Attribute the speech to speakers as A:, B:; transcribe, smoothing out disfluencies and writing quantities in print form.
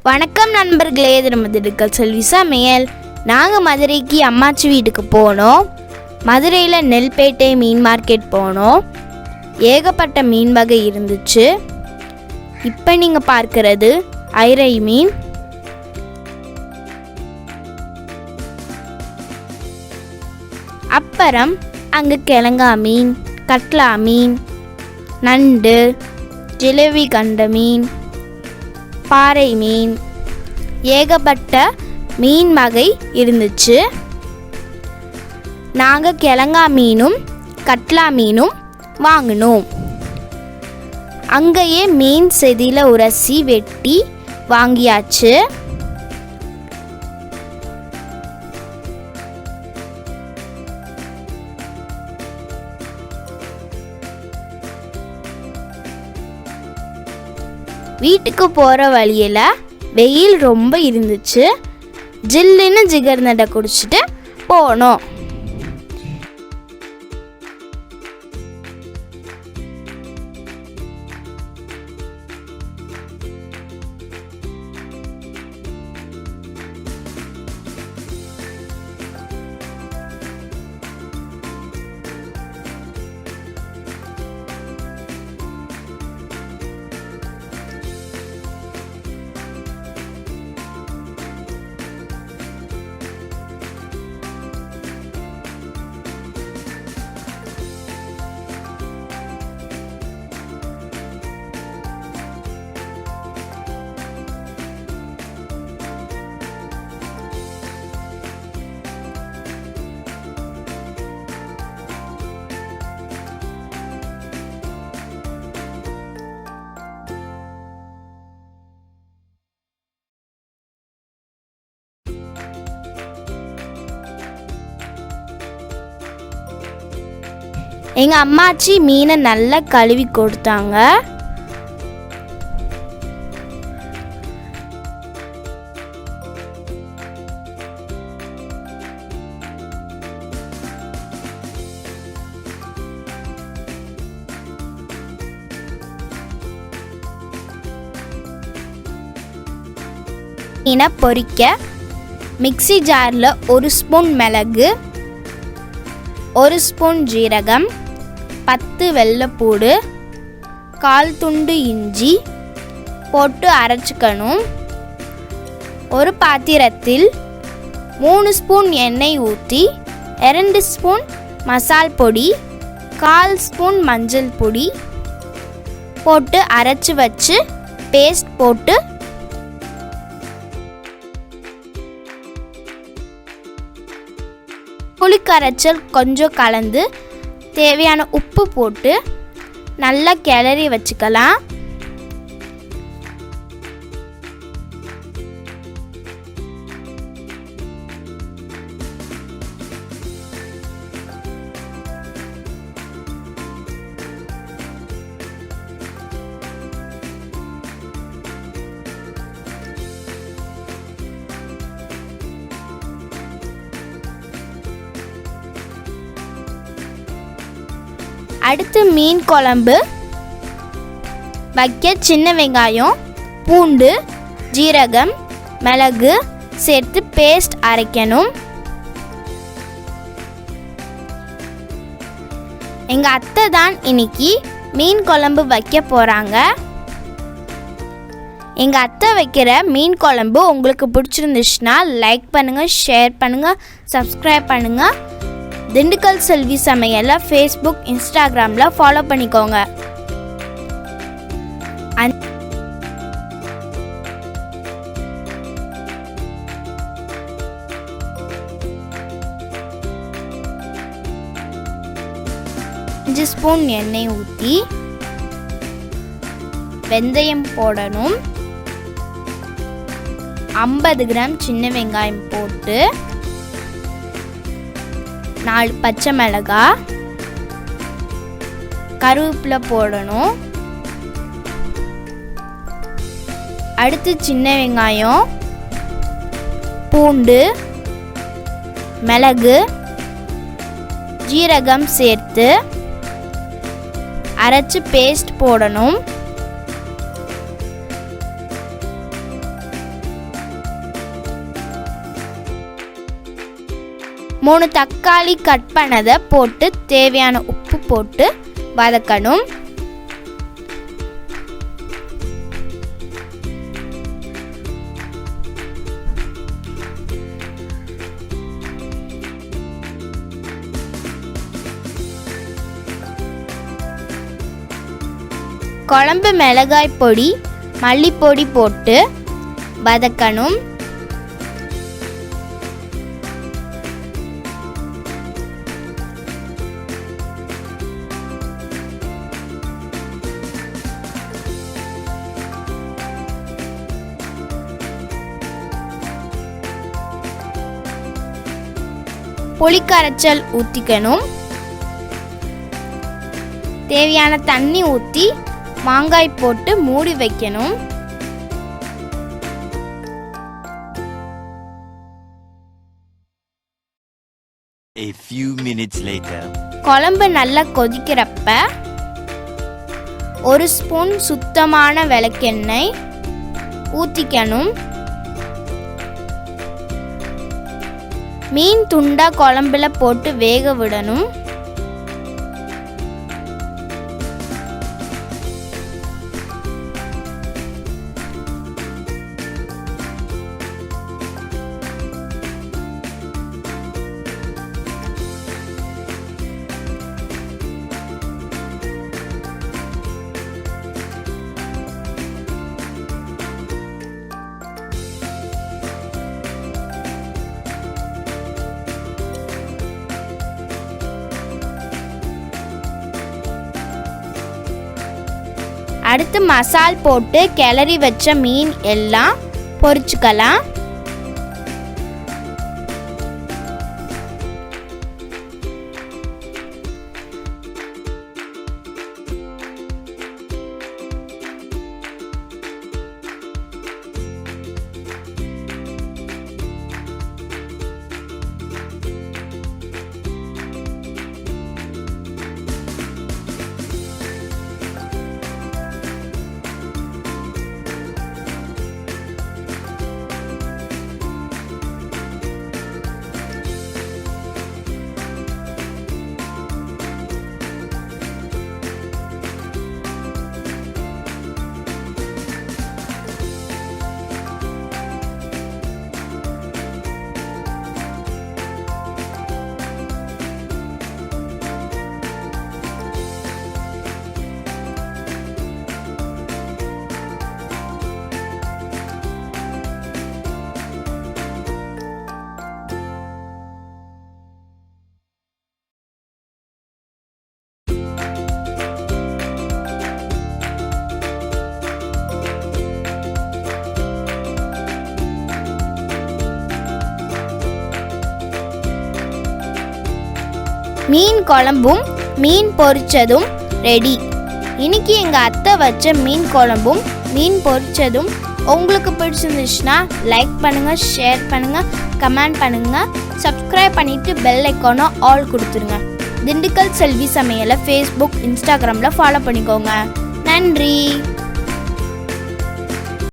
A: வணக்கம் நண்பர்களே, இது நம்ம திண்டுக்கல் செல்வி சமையல். நாங்கள் மதுரைக்கு அம்மாச்சி வீட்டுக்கு போனோம். மதுரையில் நெல்பேட்டை மீன் மார்க்கெட் போனோம். ஏகப்பட்ட மீன் வகை இருந்துச்சு. இப்போ நீங்கள் பார்க்கிறது ஐரை மீன். அப்புறம் அங்கே கிழங்கா மீன், கட்லா மீன், நண்டு, ஜிலேபி கண்ட மீன், பாறை மீன், ஏகப்பட்ட மீன் வகை இருந்துச்சு. நாங்கள் கிழங்கா மீனும் கட்லா மீனும் வாங்கினோம். அங்கேயே மீன் செதியில் உரசி வெட்டி வாங்கியாச்சு. வீட்டுக்கு போகிற வழியில் வெயில் ரொம்ப இருந்துச்சு. ஜில்லுன்னு ஜிகர்நடை குடிச்சிட்டு போனோம். எங்கள் அம்மாச்சி மீனை நல்லா கழுவி கொடுத்தாங்க. மீனை பொரிக்க மிக்ஸி ஜாரில் 1 ஸ்பூன் மிளகு, 1 ஸ்பூன் ஜீரகம், 10 வெள்ளைப்பூடு, 1/4 துண்டு இஞ்சி போட்டு அரைச்சிக்கணும். ஒரு பாத்திரத்தில் 3 ஸ்பூன் எண்ணெய் ஊற்றி 2 ஸ்பூன் மசால் பொடி, 1/4 ஸ்பூன் மஞ்சள் பொடி போட்டு அரைச்சி வச்சு பேஸ்ட் போட்டு புளிக்கரைச்சல் கொஞ்சம் கலந்து தேவையான உப்பு போட்டு நல்லா கிளறி வச்சுக்கலாம். அடுத்து மீன் குழம்பு வைக்க சின்ன வெங்காயம், பூண்டு, ஜீரகம், மிளகு சேர்த்து பேஸ்ட் அரைக்கணும். எங்கள் அத்தை தான் இன்னைக்கு மீன் குழம்பு வைக்க போகிறாங்க. எங்கள் அத்தை வைக்கிற மீன் குழம்பு உங்களுக்கு பிடிச்சிருந்துச்சுன்னா லைக் பண்ணுங்கள், ஷேர் பண்ணுங்கள், சப்ஸ்கிரைப் பண்ணுங்கள். திண்டுக்கல் செல்வி சமையலை ஃபேஸ்புக், இன்ஸ்டாகிராமில் ஃபாலோ பண்ணிக்கோங்க. அஞ்சு ஸ்பூன் எண்ணெய் ஊற்றி வெந்தயம் போடணும். 50 கிராம் சின்ன வெங்காயம் போட்டு 4 பச்சை மிளகாய், கருவேப்பிலை போடணும். அடுத்து சின்ன வெங்காயம், பூண்டு, மிளகு, ஜீரகம் சேர்த்து அரைச்சு பேஸ்ட் போடணும். 3 தக்காளி கட் பண்ணதை போட்டு தேவையான உப்பு போட்டு வதக்கணும். குழம்பு மிளகாய் பொடி மல்லிப்பொடி போட்டு வதக்கணும். புளிக்கரைச்சல் ஊற்றிக்கணும். தேவையான தண்ணி ஊற்றி மாங்காய் போட்டு மூடி வைக்கணும்.
B: A few minutes later.
A: குழம்பு நல்லா கொதிக்கிறப்ப 1 ஸ்பூன் சுத்தமான விளக்கெண்ணெய் ஊற்றிக்கணும். மீன் துண்டா குழம்புல போட்டு வேக விடணும். அடுத்து மசால் போட்டு கிளறி வச்ச மீன் எல்லாம் பொரிச்சுக்கலாம். மீன் குழம்பும் மீன் பொரிச்சதும் ரெடி. இன்னைக்கு எங்கள் அத்தை வச்ச மீன் குழம்பும் மீன் பொரிச்சதும் உங்களுக்கு பிடிச்சிருந்துச்சுன்னா லைக் பண்ணுங்கள், ஷேர் பண்ணுங்கள், கமெண்ட் பண்ணுங்கள், சப்ஸ்கிரைப் பண்ணிவிட்டு பெல் ஐக்கானை ஆல் கொடுத்துருங்க. திண்டுக்கல் செல்வி சமையலை ஃபேஸ்புக், இன்ஸ்டாகிராமில் ஃபாலோ பண்ணிக்கோங்க. நன்றி.